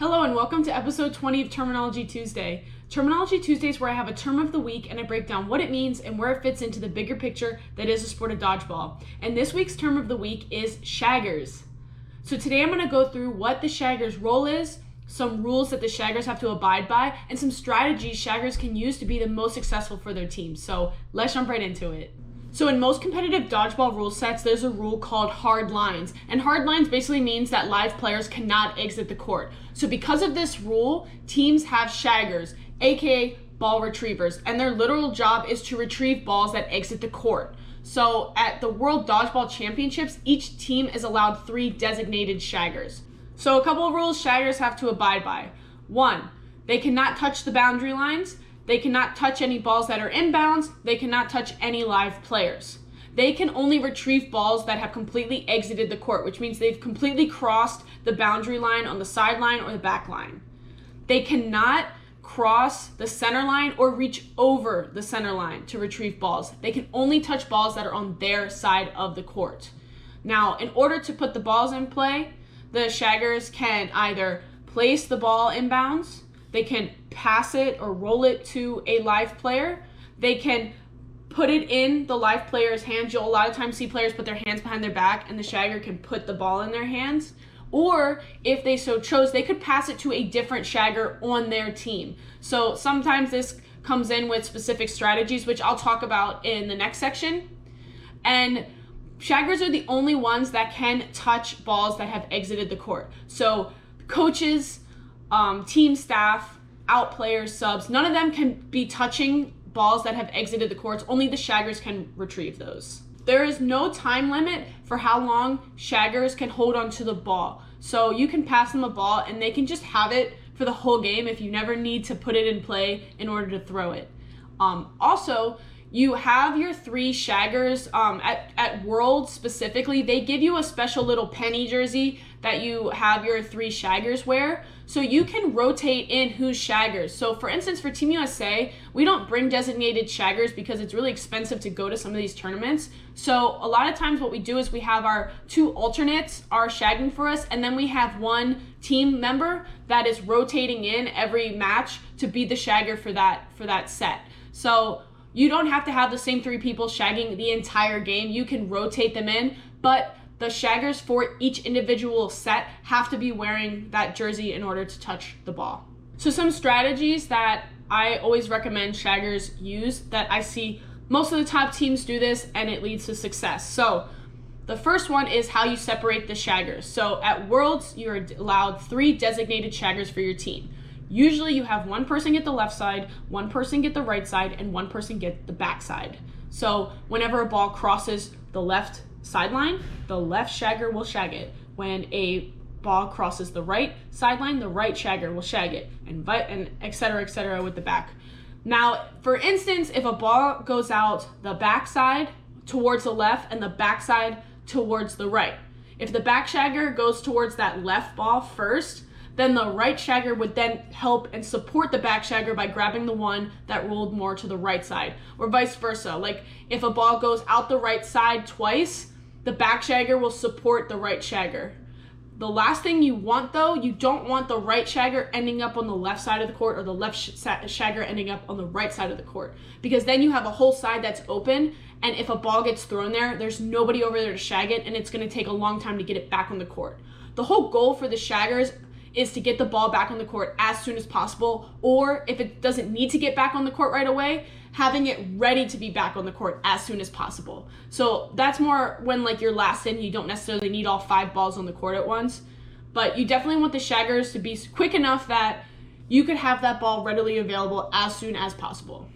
Hello and welcome to episode 20 of Terminology Tuesday. Terminology Tuesday is where I have a term of the week and I break down what it means and where it fits into the bigger picture that is the sport of dodgeball. And this week's term of the week is shaggers. So today I'm going to go through what the shaggers role is, some rules that the shaggers have to abide by, and some strategies shaggers can use to be the most successful for their team. So let's jump right into it. So in most competitive dodgeball rule sets, there's a rule called hard lines. And hard lines basically means that live players cannot exit the court. So because of this rule, teams have shaggers, aka ball retrievers, and their literal job is to retrieve balls that exit the court. So at the World Dodgeball Championships, each team is allowed 3 designated shaggers. So a couple of rules shaggers have to abide by. 1, they cannot touch the boundary lines. They cannot touch any balls that are inbounds. They cannot touch any live players. They can only retrieve balls that have completely exited the court, which means they've completely crossed the boundary line on the sideline or the back line. They cannot cross the center line or reach over the center line to retrieve balls. They can only touch balls that are on their side of the court. Now, in order to put the balls in play, the shaggers can either place the ball inbounds, they can pass it or roll it to a live player. They can put it in the live player's hands. You'll a lot of times see players put their hands behind their back and the shagger can put the ball in their hands. Or if they so chose, they could pass it to a different shagger on their team. So sometimes this comes in with specific strategies, which I'll talk about in the next section. And shaggers are the only ones that can touch balls that have exited the court. So coaches, team staff, out players, subs, none of them can be touching balls that have exited the courts. Only the shaggers can retrieve those. There is no time limit for how long shaggers can hold onto the ball. So you can pass them a ball and they can just have it for the whole game if you never need to put it in play in order to throw it. Also, you have your 3 shaggers at Worlds specifically. They give you a special little penny jersey that you have your 3 shaggers wear. So you can rotate in who's shaggers. So for instance, for Team USA, we don't bring designated shaggers because it's really expensive to go to some of these tournaments. So a lot of times what we do is we have our 2 alternates are shagging for us, and then we have 1 team member that is rotating in every match to be the shagger for that set. So you don't have to have the same 3 people shagging the entire game. You can rotate them in, but the shaggers for each individual set have to be wearing that jersey in order to touch the ball. So some strategies that I always recommend shaggers use that I see most of the top teams do this and it leads to success. So the first one is how you separate the shaggers. So at Worlds, you're allowed 3 designated shaggers for your team. Usually you have 1 person get the left side, 1 person get the right side, and 1 person get the back side. So whenever a ball crosses the left sideline, the left shagger will shag it. When a ball crosses the right sideline, the right shagger will shag it, and et cetera, with the back. Now, for instance, if a ball goes out the back side towards the left and the back side towards the right, if the back shagger goes towards that left ball first, then the right shagger would then help and support the back shagger by grabbing the one that rolled more to the right side, or vice versa. Like if a ball goes out the right side twice, the back shagger will support the right shagger. The last thing you want though, you don't want the right shagger ending up on the left side of the court or the left shagger ending up on the right side of the court, because then you have a whole side that's open, and if a ball gets thrown there, there's nobody over there to shag it, and it's going to take a long time to get it back on the court. The whole goal for the shaggers is to get the ball back on the court as soon as possible, or if it doesn't need to get back on the court right away, having it ready to be back on the court as soon as possible. So that's more when like you're last in, you don't necessarily need all 5 balls on the court at once, but you definitely want the shaggers to be quick enough that you could have that ball readily available as soon as possible.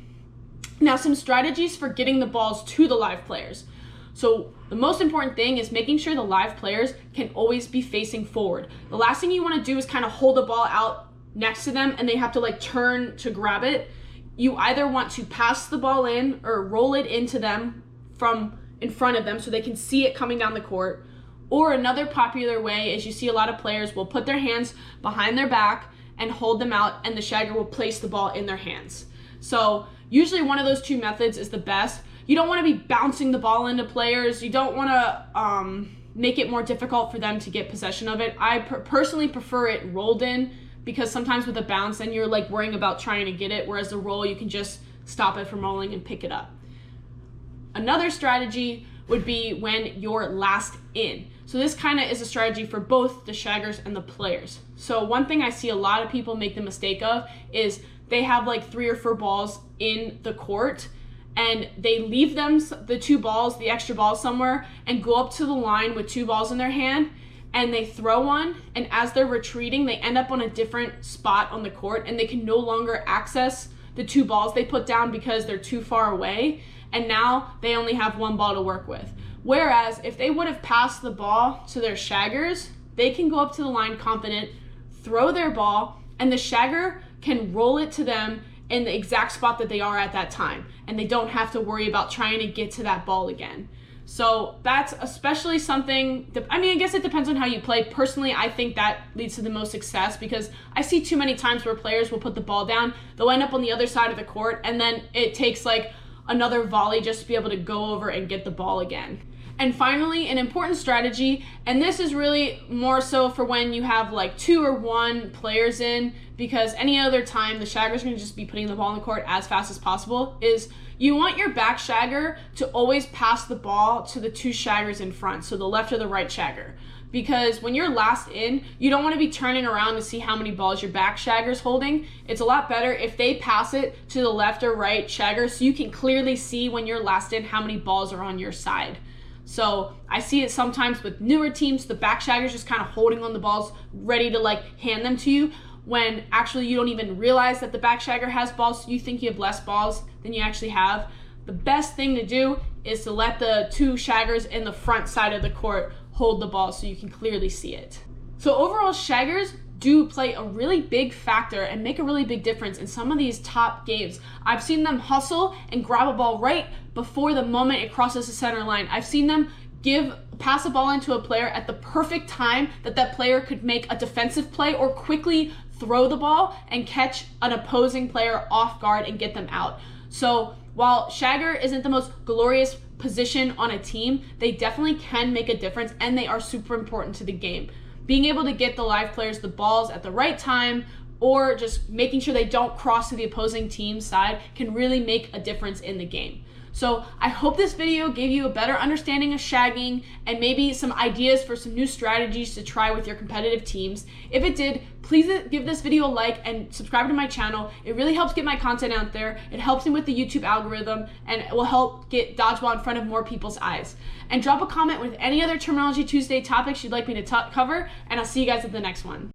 Now, some strategies for getting the balls to the live players. So the most important thing is making sure the live players can always be facing forward. The last thing you want to do is kind of hold the ball out next to them and they have to like turn to grab it. You either want to pass the ball in or roll it into them from in front of them so they can see it coming down the court. Or another popular way is you see a lot of players will put their hands behind their back and hold them out, and the shagger will place the ball in their hands. So usually one of those 2 methods is the best. You don't want to be bouncing the ball into players. You don't want to make it more difficult for them to get possession of it. I personally prefer it rolled in because sometimes with a bounce, then you're like worrying about trying to get it, whereas the roll, you can just stop it from rolling and pick it up. Another strategy would be when you're last in. So this kind of is a strategy for both the shaggers and the players. So one thing I see a lot of people make the mistake of is they have like 3 or 4 balls in the court and they leave them, the 2 balls, the extra balls somewhere, and go up to the line with 2 balls in their hand, and they throw one, and as they're retreating, they end up on a different spot on the court, and they can no longer access the 2 balls they put down because they're too far away, and now they only have 1 ball to work with. Whereas if they would have passed the ball to their shaggers, they can go up to the line confident, throw their ball, and the shagger can roll it to them in the exact spot that they are at that time, and they don't have to worry about trying to get to that ball again. So that's especially something, I mean, I guess it depends on how you play. Personally, I think that leads to the most success because I see too many times where players will put the ball down, they'll end up on the other side of the court, and then it takes like another volley just to be able to go over and get the ball again. And finally, an important strategy, and this is really more so for when you have like 2 or 1 players in, because any other time the shagger's gonna just be putting the ball in the court as fast as possible, is you want your back shagger to always pass the ball to the 2 shaggers in front, so the left or the right shagger. Because when you're last in, you don't want to be turning around to see how many balls your back shagger's holding. It's a lot better if they pass it to the left or right shagger so you can clearly see when you're last in how many balls are on your side. So I see it sometimes with newer teams, the back shagger's just kind of holding on the balls, ready to like hand them to you, when actually you don't even realize that the back shagger has balls, so you think you have less balls than you actually have. The best thing to do is to let the 2 shaggers in the front side of the court hold the ball so you can clearly see it. So overall, shaggers do play a really big factor and make a really big difference in some of these top games. I've seen them hustle and grab a ball right before the moment it crosses the center line. I've seen them pass a ball into a player at the perfect time that that player could make a defensive play or quickly throw the ball and catch an opposing player off guard and get them out. So while shagger isn't the most glorious position on a team, they definitely can make a difference, and they are super important to the game. Being able to get the live players the balls at the right time, or just making sure they don't cross to the opposing team's side, can really make a difference in the game. So I hope this video gave you a better understanding of shagging and maybe some ideas for some new strategies to try with your competitive teams. If it did, please give this video a like and subscribe to my channel. It really helps get my content out there. It helps me with the YouTube algorithm, and it will help get Dodgeball in front of more people's eyes. And drop a comment with any other Terminology Tuesday topics you'd like me to cover, and I'll see you guys at the next one.